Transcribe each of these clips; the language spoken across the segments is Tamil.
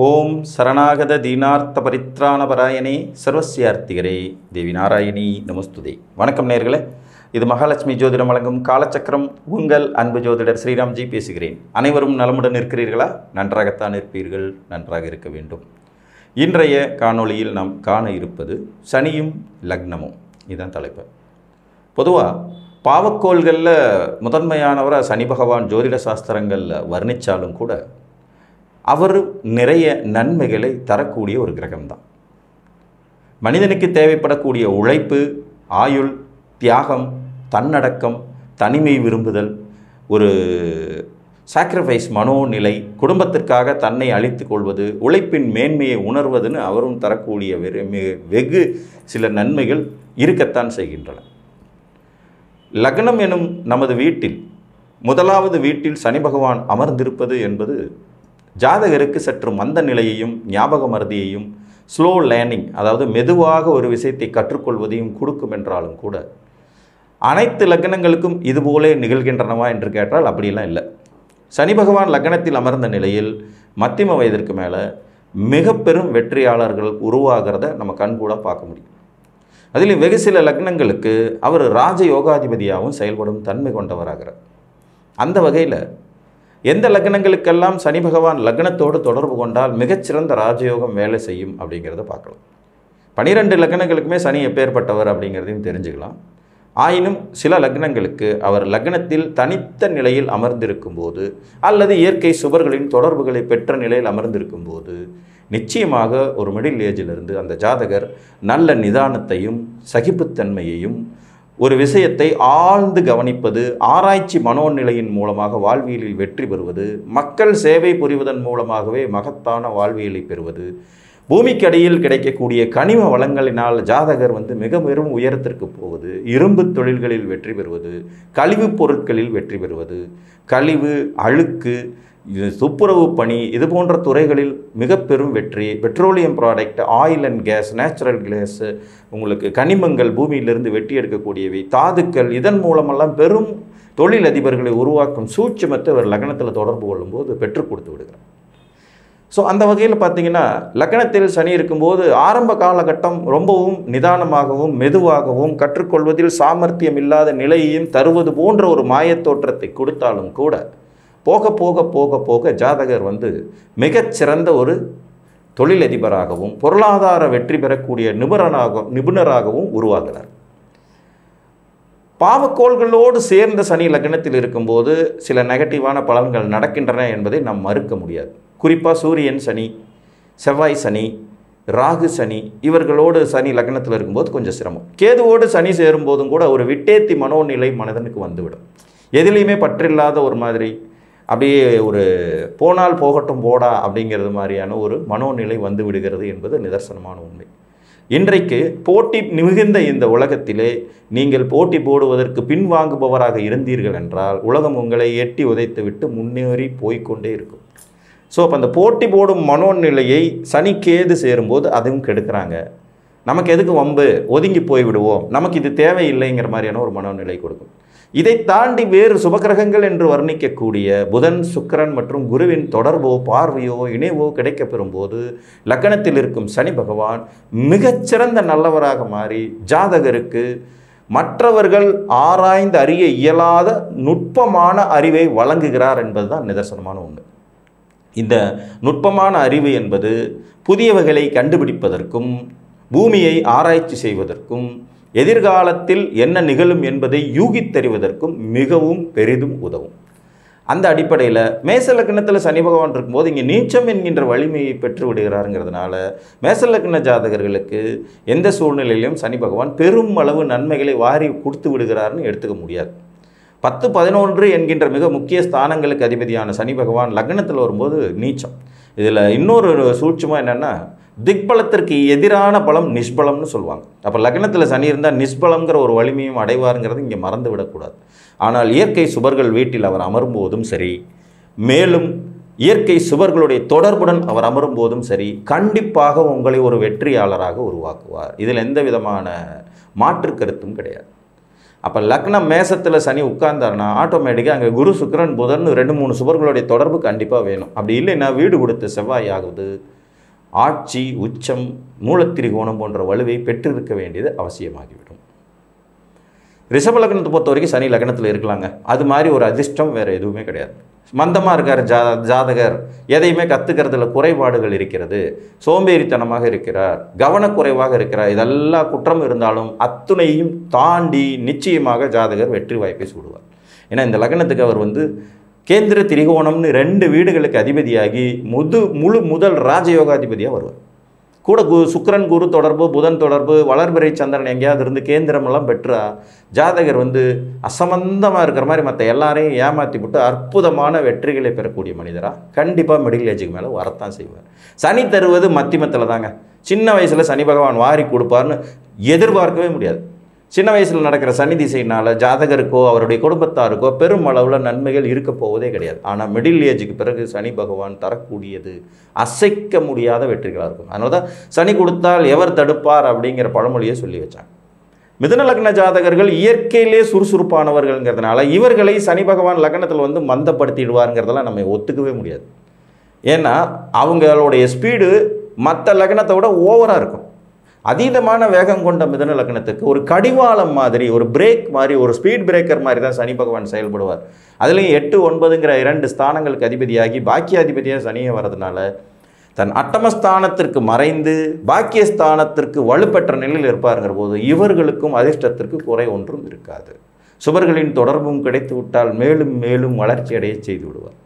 ஓம் சரணாகத தீனார்த்த பரித்ராணபராயணே சர்வசியார்த்திகரே தேவி நாராயணி நமஸ்துதே. வணக்கம் நேயர்களே, இது மகாலட்சுமி ஜோதிடம் வழங்கும் காலச்சக்கரம். உங்கள் அன்பு ஜோதிடர் ஸ்ரீராம்ஜி பேசுகிறேன். அனைவரும் நலமுடன் இருக்கிறீர்களா? நன்றாகத்தான் இருப்பீர்கள், நன்றாக இருக்க வேண்டும். இன்றைய காணொளியில் நாம் காண இருப்பது சனியும் லக்னமும். இதுதான் தலைப்பு. பொதுவாக பாவக்கோள்களில் முதன்மையானவராக சனி பகவான் ஜோதிட சாஸ்திரங்களில் வர்ணித்தாலும் கூட அவர் நிறைய நன்மைகளை தரக்கூடிய ஒரு கிரகம்தான். மனிதனுக்கு தேவைப்படக்கூடிய உழைப்பு, ஆயுள், தியாகம், தன்னடக்கம், தனிமை விரும்புதல், ஒரு சாக்ரிஃபைஸ் மனோநிலை, குடும்பத்திற்காக தன்னை அழித்து கொள்வது, உழைப்பின் மேன்மையை உணர்வதுன்னு அவரும் தரக்கூடிய வெகு சில நன்மைகள் இருக்கத்தான் செய்கின்றன. லக்னம் எனும் நமது வீட்டில் முதலாவது வீட்டில் சனி பகவான் அமர்ந்திருப்பது என்பது ஜாதகருக்கு சற்று மந்த நிலையையும் ஞாபக மறதியையும் ஸ்லோ லேர்னிங், அதாவது மெதுவாக ஒரு விஷயத்தை கற்றுக்கொள்வதையும் கொடுக்கும் என்றாலும் கூட அனைத்து லக்னங்களுக்கும் இதுபோலே நிகழ்கின்றனவா என்று கேட்டால் அப்படிலாம் இல்லை. சனி பகவான் லக்னத்தில் அமர்ந்த நிலையில் மத்தியம வயதிற்கு மேலே மிக பெரும் வெற்றியாளர்கள் உருவாகிறத நம்ம கண்கூட பார்க்க முடியும். அதில் வெகு சில லக்னங்களுக்கு அவர் ராஜ யோகாதிபதியாகவும் செயல்படும் தன்மை கொண்டவராகிறார். அந்த வகையில் எந்த லக்னங்களுக்கெல்லாம் சனி பகவான் லக்னத்தோடு தொடர்பு கொண்டால் மிகச்சிறந்த ராஜயோகம் வேலை செய்யும் அப்படிங்கிறத பார்க்கலாம். 12 லக்னங்களுக்குமே சனி எப்பேற்பட்டவர் அப்படிங்கிறதையும் தெரிஞ்சுக்கலாம். ஆயினும் சில லக்னங்களுக்கு அவர் லக்னத்தில் தனித்த நிலையில் அமர்ந்திருக்கும் போது அல்லது இயற்கை சுபர்களின் தொடர்புகளை பெற்ற நிலையில் அமர்ந்திருக்கும் போது நிச்சயமாக ஒரு மிடில் ஏஜிலிருந்து அந்த ஜாதகர் நல்ல நிதானத்தையும் சகிப்புத்தன்மையையும், ஒரு விஷயத்தை ஆழ்ந்து கவனிப்பது, ஆராய்ச்சி மனோநிலையின் மூலமாக வாழ்வியலில் வெற்றி பெறுவது, மக்கள் சேவை புரிவதன் மூலமாகவே மகத்தான வாழ்வியலை பெறுவது, பூமிக்கடியில் கிடைக்கக்கூடிய கனிம வளங்களினால் ஜாதகர் மிக பெரும் உயரத்திற்கு போவது, இரும்பு தொழில்களில் வெற்றி பெறுவது, கழிவுப் பொருட்களில் வெற்றி பெறுவது, கழிவு, அழுக்கு, துப்புரவு பணி, இது போன்ற துறைகளில் மிக பெரும் வெற்றி, petroleum product, oil and gas, natural gas, உங்களுக்கு கனிமங்கள் பூமியிலிருந்து வெட்டி எடுக்கக்கூடியவை, தாதுக்கள், இதன் மூலமெல்லாம் பெரும் தொழிலதிபர்களை உருவாக்கும் சூட்சுமத்தை ஒரு லக்னத்தில் தொடர்பு கொள்ளும்போது பெற்றுக் கொடுத்து விடுகிறார். ஸோ அந்த வகையில் பார்த்தீங்கன்னா லக்னத்தில் சனி இருக்கும்போது ஆரம்ப காலகட்டம் ரொம்பவும் நிதானமாகவும் மெதுவாகவும் கற்றுக்கொள்வதில் சாமர்த்தியம் இல்லாத நிலையையும் தருவது போன்ற ஒரு மாயத்தோற்றத்தை கொடுத்தாலும் கூட போக போக போக போக ஜாதகர் மிகச்சிறந்த ஒரு தொழிலதிபராகவும் பொருளாதார வெற்றி பெறக்கூடிய நிபுணராகவும் உருவாகிறார். பாவக்கோள்களோடு சேர்ந்த சனி லக்னத்தில் இருக்கும்போது சில நெகட்டிவான பலன்கள் நடக்கின்றன என்பதை நாம் மறுக்க முடியாது. குறிப்பாக சூரியன் சனி, செவ்வாய் சனி, ராகு சனி, இவர்களோடு சனி லக்னத்தில் இருக்கும்போது கொஞ்சம் சிரமம். கேதுவோடு சனி சேரும்போதும் கூட ஒரு விட்டேத்தி மனோநிலை மனிதனுக்கு வந்துவிடும். எதுலேயுமே பற்றில்லாத ஒரு மாதிரி, அப்படியே ஒரு போனால் போகட்டும் போடா அப்படிங்கிறது மாதிரியான ஒரு மனோநிலை வந்து விடுகிறது என்பது நிதர்சனமான உண்மை. இன்றைக்கு போட்டி மிகுந்த இந்த உலகத்திலே நீங்கள் போட்டி போடுவதற்கு பின்வாங்குபவராக இருந்தீர்கள் என்றால் உலகம் உங்களை எட்டி உதைத்து விட்டு முன்னேறி போய்கொண்டே இருக்கும். ஸோ அப்போ அந்த போட்டி போடும் மனோநிலையை சனி கேது சேரும்போது அதுவும் கெடுக்கிறாங்க. நமக்கு எதுக்கு வம்பு, ஒதுங்கி போய்விடுவோம், நமக்கு இது தேவையில்லைங்கிற மாதிரியான ஒரு மனோநிலை கொடுக்கும். இதை தாண்டி வேறு சுபகிரகங்கள் என்று வர்ணிக்கக்கூடிய புதன், சுக்கிரன் மற்றும் குருவின் தொடர்போ பார்வையோ இணைவோ கிடைக்கப்பெறும் போது லக்னத்தில் இருக்கும் சனி பகவான் மிகச்சிறந்த நல்லவராக மாறி ஜாதகருக்கு மற்றவர்கள் ஆராய்ந்து அறிய இயலாத நுட்பமான அறிவை வழங்குகிறார் என்பதுதான் நிதர்சனமான உண்மை. இந்த நுட்பமான அறிவு என்பது புதியவைகளை கண்டுபிடிப்பதற்கும் பூமியை ஆராய்ச்சி செய்வதற்கும் எதிர்காலத்தில் என்ன நிகழும் என்பதை யூகித்தறிவதற்கும் மிகவும் பெரிதும் உதவும். அந்த அடிப்படையில் மேச லக்னத்தில் சனி பகவான் இருக்கும்போது இங்கே நீச்சம் என்கின்ற வலிமையை பெற்று விடுகிறாருங்கிறதுனால மேச லக்ன ஜாதகர்களுக்கு எந்த சூழ்நிலையிலும் சனி பகவான் பெரும் அளவு நன்மைகளை வாரி கொடுத்து விடுகிறாருன்னு எடுத்துக்க முடியாது. 10, 11 என்கின்ற மிக முக்கிய ஸ்தானங்களுக்கு அதிபதியான சனி பகவான் லக்னத்தில் வரும்போது நீச்சம். இதில் இன்னொரு சூட்சமாக என்னென்னா, திக்பலத்திற்கு எதிரான பலம் நிஷ்பலம்னு சொல்லுவாங்க. அப்போ லக்னத்தில் சனி இருந்தால் நிஷ்பலங்கிற ஒரு வலிமையும் அடைவாருங்கிறது இங்கே மறந்து விடக்கூடாது. ஆனால் இயற்கை சுபர்கள் வீட்டில் அவர் அமரும்போதும் சரி, மேலும் இயற்கை சுபர்களுடைய தொடர்புடன் அவர் அமரும்போதும் சரி, கண்டிப்பாக உங்களை ஒரு வெற்றியாளராக உருவாக்குவார். இதில் எந்த விதமான மாற்று கருத்தும் கிடையாது. அப்போ லக்னம் மேசத்தில் சனி உட்கார்ந்தாருன்னா ஆட்டோமேட்டிக்காக அங்கே குரு சுக்கிரன் புதன் 2-3 சுபர்களுடைய தொடர்பு கண்டிப்பாக வேணும். அப்படி இல்லைன்னா வீடு கொடுத்த செவ்வாய் ஆகுது ஆட்சி உச்சம் மூலத்திரிகோணம் போன்ற வலுவை பெற்றிருக்க வேண்டியது அவசியமாகிவிடும். ரிஷப லக்னத்தை பொறுத்த வரைக்கும் சனி லக்னத்தில் இருக்கலாங்க. அது மாதிரி ஒரு அதிர்ஷ்டம் வேறு எதுவுமே கிடையாது. மந்தமாக இருக்கார் ஜாதகர், எதையுமே கற்றுக்கிறதுல குறைபாடுகள் இருக்கிறது, சோம்பேறித்தனமாக இருக்கிறார், கவனக்குறைவாக இருக்கிறார், இதெல்லாம் குற்றம் இருந்தாலும் அத்துணையும் தாண்டி நிச்சயமாக ஜாதகர் வெற்றி வாய்ப்பை சூடுவார். ஏன்னா இந்த லக்னத்துக்கு அவர் கேந்திர திரிகோணம்னு 2 வீடுகளுக்கு அதிபதியாகி முதல் ராஜயோகாதிபதியாக வருவார். கூட சுக்கிரன் குரு தொடர்பு புதன் தொடர்பு வளர்பிறை சந்திரன் எங்கேயாவது இருந்து கேந்திரமெல்லாம் பெற்றா ஜாதகர் அசம்பந்தமாக இருக்கிற மாதிரி மற்ற எல்லாரையும் ஏமாற்றி விட்டு அற்புதமான வெற்றிகளை பெறக்கூடிய மனிதராக கண்டிப்பாக மிடில் ஏஜுக்கு மேலே வரத்தான் செய்வார். சனி தருவது மத்தியமத்தில் தாங்க. சின்ன வயசில் சனி பகவான் வாரி கொடுப்பார்னு எதிர்பார்க்கவே முடியாது. சின்ன வயசில் நடக்கிற சனி திசையினால் ஜாதகருக்கோ அவருடைய குடும்பத்தாருக்கோ பெரும் அளவில் நன்மைகள் இருக்க போவதே கிடையாது. ஆனால் மிடில் ஏஜுக்கு பிறகு சனி பகவான் தரக்கூடியது அசைக்க முடியாத வெற்றிகளாக இருக்கும். அதனால தான் சனி கொடுத்தால் எவர் தடுப்பார் அப்படிங்கிற பழமொழியை சொல்லி வச்சாங்க. மிதுன லக்ன ஜாதகர்கள் இயற்கையிலே சுறுசுறுப்பானவர்கள்ங்கிறதுனால இவர்களை சனி பகவான் லக்னத்தில் மந்தப்படுத்திடுவாருங்கிறதெல்லாம் நம்ம ஒத்துக்கவே முடியாது. ஏன்னா அவங்களுடைய ஸ்பீடு மற்ற லக்னத்தை விட ஓவராக இருக்கும். அதீதமான வேகம் கொண்ட மிதுன லக்னத்துக்கு ஒரு கடிவாளம் மாதிரி, ஒரு பிரேக் மாதிரி, ஒரு ஸ்பீட் பிரேக்கர் மாதிரி தான் சனி பகவான் செயல்படுவார். அதுலேயும் 8, 9ங்கிற 2 ஸ்தானங்களுக்கு அதிபதியாகி பாக்கியாதிபதியாக சனியை வர்றதுனால தன் அட்டமஸ்தானத்திற்கு மறைந்து பாக்கியஸ்தானத்திற்கு வலுப்பெற்ற நிலையில் இருப்பாருங்கிற போது இவர்களுக்கும் அதிர்ஷ்டத்திற்கு குறை ஒன்றும் இருக்காது. சுபர்களின் தொடர்பும் கிடைத்து விட்டால் மேலும் மேலும் வளர்ச்சி அடைய செய்து விடுவார்.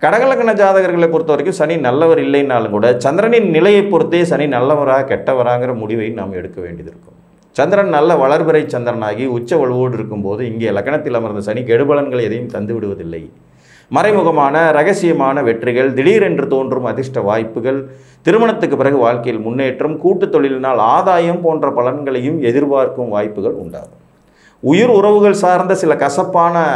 கடகலக்கண ஜாதகர்களை பொறுத்த வரைக்கும் சனி நல்லவர் இல்லைன்னாலும் கூட சந்திரனின் நிலையை பொறுத்தே சனி நல்லவரா கெட்டவராங்கிற முடிவை நாம் எடுக்க வேண்டியது இருக்கும். சந்திரன் நல்ல வளர்பிறை சந்திரனாகி உச்ச வலுவோடு இருக்கும்போது இங்கே லக்னத்தில் அமர்ந்த சனி கெடுபலன்கள் எதையும் தந்து விடுவதில்லை. மறைமுகமான ரகசியமான வெற்றிகள், திடீரென்று தோன்றும் அதிர்ஷ்ட வாய்ப்புகள், திருமணத்துக்கு பிறகு வாழ்க்கையில் முன்னேற்றம், கூட்டு தொழிலினால் ஆதாயம் போன்ற பலன்களையும் எதிர்பார்க்கும் வாய்ப்புகள் உண்டாகும். உயிர் உறவுகள் சார்ந்த சில கசப்பான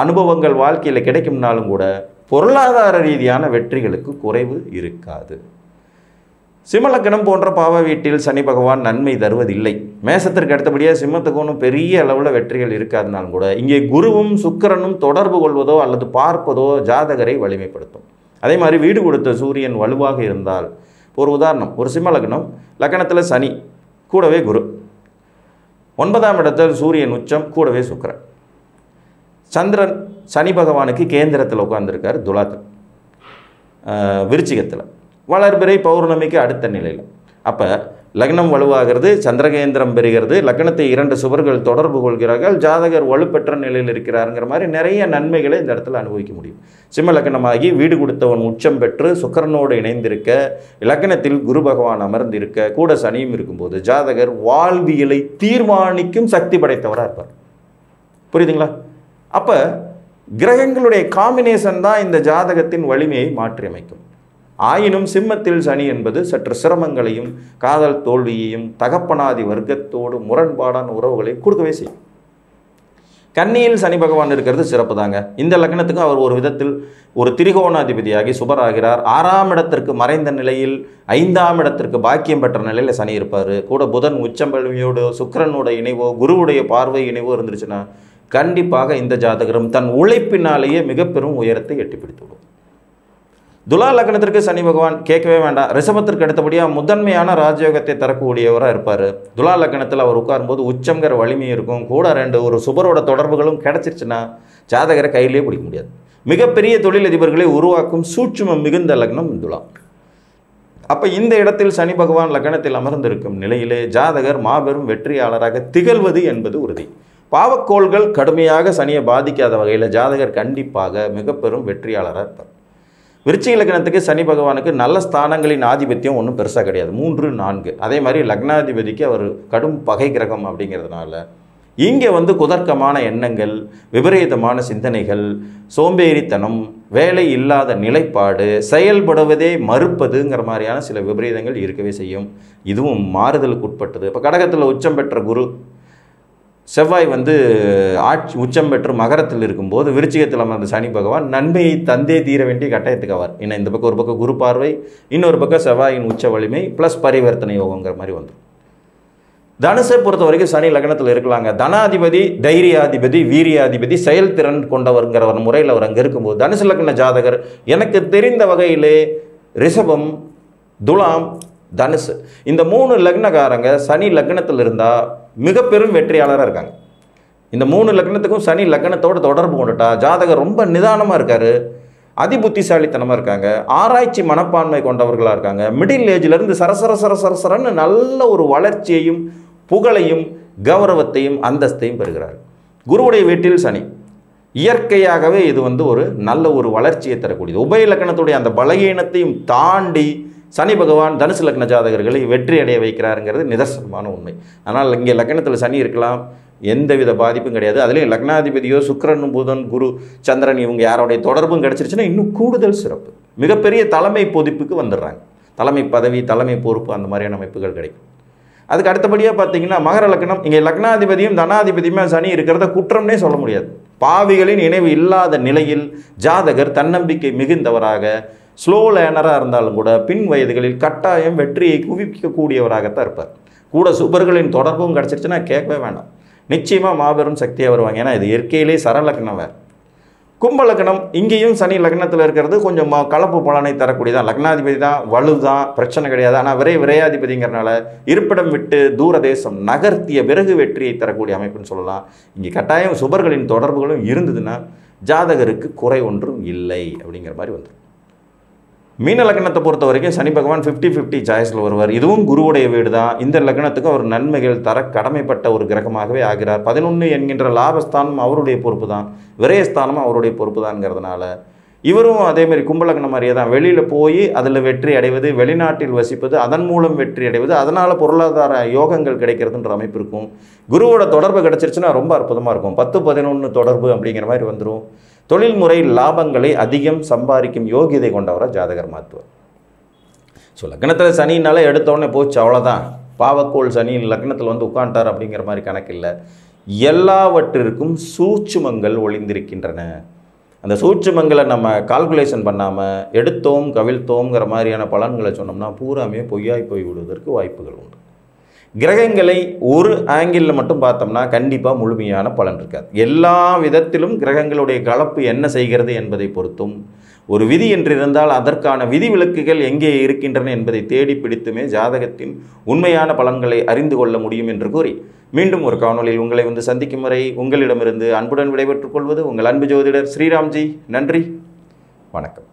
அனுபவங்கள் வாழ்க்கையில் கிடைக்கும்னாலும் கூட பொருளாதார ரீதியான வெற்றிகளுக்கு குறைவு இருக்காது. சிம்மலக்கணம் போன்ற பாவ வீட்டில் சனி பகவான் நன்மை தருவதில்லை. மேசத்திற்கு அடுத்தபடியாக சிம்மத்துக்கு ஒன்றும் பெரிய அளவில் வெற்றிகள் இருக்காதுனாலும் கூட இங்கே குருவும் சுக்கிரனும் தொடர்பு கொள்வதோ அல்லது பார்ப்பதோ ஜாதகரை வலிமைப்படுத்தும். அதே மாதிரி வீடு கொடுத்த சூரியன் வலுவாக இருந்தால், ஒரு உதாரணம், ஒரு சிம்மலக்கணம் லக்கணத்தில் சனி கூடவே குரு, 9ஆம் இடத்தில் சூரியன் உச்சம் கூடவே சுக்கிரன், சந்திரன் சனி பகவானுக்கு கேந்திரத்தில் உட்கார்ந்துருக்கார் துலாத்தில், விருச்சிகத்தில், வளர்பிறை பௌர்ணமிக்கு அடுத்த நிலையில். அப்போ லக்னம் வலுவாகிறது, சந்திரகேந்திரம் பெறுகிறது, லக்னத்தை 2 சுவர்கள் தொடர்பு கொள்கிறார்கள், ஜாதகர் வலுப்பெற்ற நிலையில் இருக்கிறாருங்கிற மாதிரி நிறைய நன்மைகளை இந்த இடத்துல அனுபவிக்க முடியும். சிம்ம லக்னமாகி வீடு கொடுத்தவன் உச்சம் பெற்று சுக்கிரனோடு இணைந்திருக்க, லக்னத்தில் குரு பகவான் அமர்ந்திருக்க, கூட சனியும் இருக்கும்போது ஜாதகர் வாழ்வியலை தீர்மானிக்கும் சக்தி படைத்தவராக இருப்பார். புரியுதுங்களா? அப்போ கிரகங்களுடைய காம்பினேஷன் தான் இந்த ஜாதகத்தின் வலிமையை மாற்றி அமைக்கும். ஆயினும் சிம்மத்தில் சனி என்பது சற்று சிரமங்களையும் காதல் தோல்வியையும் தகப்பனாதி வர்க்கத்தோடு முரண்பாடான உறவுகளை கொடுக்கவே செய்யும். கன்னியில் சனி பகவான் இருக்கிறது சிறப்பு தாங்க. இந்த லக்னத்துக்கு அவர் ஒரு விதத்தில் ஒரு திரிகோணாதிபதியாகி சுபராகிறார். 6ஆம் இடத்திற்கு மறைந்த நிலையில் 5ஆம் இடத்திற்கு பாக்கியம் பெற்ற நிலையில் சனி இருப்பார். கூட புதன் உச்சம்பல்வியோடு சுக்கிரனோட இணைவோ குருவுடைய பார்வை இணைவோ இருந்துருச்சுன்னா கண்டிப்பாக இந்த ஜாதகரும் தன் உழைப்பினாலேயே மிக பெரும் உயரத்தை எட்டிப்பிடித்து விடும். துலா லக்னத்திற்கு சனி பகவான் கேட்கவே வேண்டாம். ரிஷபத்திற்கு அடுத்தபடியாக முதன்மையான ராஜயோகத்தை தரக்கூடியவராக இருப்பார். துலா லக்னத்தில் அவர் உட்காரும்போது உச்சங்கிற வலிமை இருக்கும். கூட 2 ஒரு சுபரோட தொடர்புகளும் கிடச்சிருச்சுன்னா ஜாதகரை கையிலேயே பிடிக்க முடியாது. மிகப்பெரிய தொழிலதிபர்களை உருவாக்கும் சூட்சுமம் மிகுந்த லக்னம் துலா. அப்போ இந்த இடத்தில் சனி பகவான் லக்னத்தில் அமர்ந்திருக்கும் நிலையிலே ஜாதகர் மாபெரும் வெற்றியாளராக திகழ்வது என்பது உறுதி. பாவக்கோள்கள் கடுமையாக சனியை பாதிக்காத வகையில் ஜாதகர் கண்டிப்பாக மிக பெரும் வெற்றியாளராக இருப்பார். விருச்சிக லக்னத்துக்கு சனி பகவானுக்கு நல்ல ஸ்தானங்களின் ஆதிபத்தியம் ஒன்றும் பெருசாக கிடையாது, 3, 4. அதே மாதிரி லக்னாதிபதிக்கு அவர் கடும் பகை கிரகம் அப்படிங்கிறதுனால இங்கே குதர்க்கமான எண்ணங்கள், விபரீதமான சிந்தனைகள், சோம்பேறித்தனம், வேலை இல்லாத நிலைப்பாடு, செயல்படுவதே மறுப்பதுங்கிற மாதிரியான சில விபரீதங்கள் இருக்கவே செய்யும். இதுவும் மாறுதலுக்கு உட்பட்டது. இப்போ கடகத்தில் உச்சம் பெற்ற குரு, செவ்வாய் ஆட்சி உச்சம் பெற்று மகரத்தில் இருக்கும்போது விருச்சிகத்தில் அமர்ந்த சனி பகவான் நன்மையை தந்தே தீர வேண்டிய கட்டாயத்துக்கு ஆவார். ஏன்னா இந்த பக்கம் ஒரு பக்கம் குரு பார்வை, இன்னொரு பக்கம் செவ்வாயின் உச்ச வலிமை ப்ளஸ் பரிவர்த்தனை யோகங்கிற மாதிரி வந்துடும். தனுசை பொறுத்த வரைக்கும் சனி லக்னத்தில் இருக்கலாங்க. தனாதிபதி, தைரியாதிபதி, வீரியாதிபதி, செயல்திறன் கொண்டவருங்கிற ஒரு முறையில் அவர் அங்கே இருக்கும்போது தனுசு லக்ன ஜாதகர் எனக்கு தெரிந்த வகையிலே ரிஷபம், துலாம், தனுசு இந்த 3 லக்னக்காரங்க சனி லக்னத்தில் இருந்தால் மிக பெரும் வெற்றியாளராக இருக்காங்க. இந்த 3 லக்னத்துக்கும் சனி லக்னத்தோடு தொடர்பு கொண்டுட்டா ஜாதகர் ரொம்ப நிதானமாக இருக்கார், அதிபுத்திசாலித்தனமாக இருக்காங்க, ஆராய்ச்சி மனப்பான்மை கொண்டவர்களாக இருக்காங்க. மிடில் ஏஜ்லேருந்து சரசரன்னு நல்ல ஒரு வளர்ச்சியையும் புகழையும் கௌரவத்தையும் அந்தஸ்தையும் பெறுகிறார். குருவுடைய வீட்டில் சனி இயற்கையாகவே இது ஒரு நல்ல ஒரு வளர்ச்சியை தரக்கூடியது. உபய லக்னத்துடைய அந்த பலகீனத்தையும் தாண்டி சனி பகவான் தனுசு லக்ன ஜாதகர்களை வெற்றி அடைய வைக்கிறாருங்கிறது நிதர்சனமான உண்மை. ஆனால் இங்கே லக்னத்தில் சனி இருக்கலாம், எந்தவித பாதிப்பும் கிடையாது. அதுலேயும் லக்னாதிபதியோ சுக்கிரன், புதன், குரு, சந்திரன் இவங்க யாரோடைய தொடர்பும் கிடச்சிருச்சுன்னா இன்னும் கூடுதல் சிறப்பு. மிகப்பெரிய தலைமை பொறுப்புக்கு வந்துடுறாங்க. தலைமை பதவி, தலைமை பொறுப்பு அந்த மாதிரியான அமைப்புகள் கிடைக்கும். அதுக்கு அடுத்தபடியாக பார்த்தீங்கன்னா மகர லக்னம், இங்கே லக்னாதிபதியும் தனாதிபதியுமே சனி இருக்கிறத குற்றம்னே சொல்ல முடியாது. பாவிகளின் இணைவு இல்லாத நிலையில் ஜாதகர் தன்னம்பிக்கை மிகுந்தவராக, ஸ்லோ லேனராக இருந்தாலும் கூட பின் வயதுகளில் கட்டாயம் வெற்றியை குவிக்கக்கூடியவராகத்தான் இருப்பார். கூட சுபர்களின் தொடர்பும் கிடச்சிருச்சுன்னா கேட்கவே வேண்டாம், நிச்சயமாக மாபெரும் சக்தியாக வருவாங்க. ஏன்னா இது இயற்கையிலே சரலக்னம் வேறு. கும்பலக்னம், இங்கேயும் சனி லக்னத்தில் இருக்கிறது கொஞ்சம் கலப்பு பலனை தரக்கூடியதான். லக்னாதிபதி தான், வலு தான், பிரச்சனை கிடையாது. ஆனால் விரையாதிபதிங்கிறனால இருப்பிடம் விட்டு தூர தேசம் நகர்த்திய பிறகு வெற்றியை தரக்கூடிய அமைப்புன்னு சொல்லலாம். இங்கே கட்டாயம் சுபர்களின் தொடர்புகளும் இருந்ததுன்னா ஜாதகருக்கு குறை ஒன்றும் இல்லை அப்படிங்கிற மாதிரி வந்துடும். மீன லக்னத்தை பொறுத்த வரைக்கும் சனி பகவான் 50-50 சாய்ஸில் வருவார். இதுவும் குருவுடைய வீடு தான். இந்த லக்னத்துக்கு அவர் நன்மைகள் தர கடமைப்பட்ட ஒரு கிரகமாகவே ஆகிறார். 11 என்கின்ற லாபஸ்தானம் அவருடைய பொறுப்பு தான், விரயஸ்தானமும் அவருடைய பொறுப்பு தான்ங்கிறதுனால இவரும் அதேமாதிரி கும்பலக்னம் மாதிரியே தான். வெளியில் போய் அதில் வெற்றி அடைவது, வெளிநாட்டில் வசிப்பது, அதன் மூலம் வெற்றி அடைவது, அதனால் பொருளாதார யோகங்கள் கிடைக்கிறதுன்ற அமைப்பு இருக்கும். குருவோட தொடர்பு கிடச்சிருச்சுன்னா ரொம்ப அற்புதமாக இருக்கும். 10-11 தொடர்பு அப்படிங்கிற மாதிரி வந்துடும். தொழில்முறை லாபங்களை அதிகம் சம்பாதிக்கும் யோகியதை கொண்டவராக ஜாதகர் மாற்றுவார். ஸோ லக்னத்தில் சனினால எடுத்தோடனே போச்சு அவ்வளோதான், பாவக்கோள் சனி லக்னத்தில் உட்காண்டார் அப்படிங்கிற மாதிரி கணக்கில்லை. எல்லாவற்றிற்கும் சூட்சுமங்கள் ஒளிந்திருக்கின்றன. அந்த சூட்சுமங்களை நம்ம கால்குலேஷன் பண்ணாமல் எடுத்தோம் கவிழ்த்தோங்கிற மாதிரியான பலன்களை சொன்னோம்னா பூராமே பொய்யாய் போய் விடுவதற்கு வாய்ப்புகள் உண்டு. கிரகங்களை ஒரு ஆங்கிளில் மட்டும் பார்த்தோம்னா கண்டிப்பாக முழுமையான பலன் இருக்காது. எல்லா விதத்திலும் கிரகங்களுடைய கலப்பு என்ன செய்கிறது என்பதை பொறுத்தும் ஒரு விதி என்றிருந்தால் அதற்கான விதிவிலக்குகள் எங்கே இருக்கின்றன என்பதை தேடி பிடித்துமே ஜாதகத்தின் உண்மையான பலன்களை அறிந்து கொள்ள முடியும் என்று கூறி மீண்டும் ஒரு காணொலியில் உங்களை சந்திக்கும் வரை உங்களிடமிருந்து அன்புடன் விடைபெற்றுக் கொள்வது உங்கள் அன்பு ஜோதிடர் ஸ்ரீராம்ஜி. நன்றி, வணக்கம்.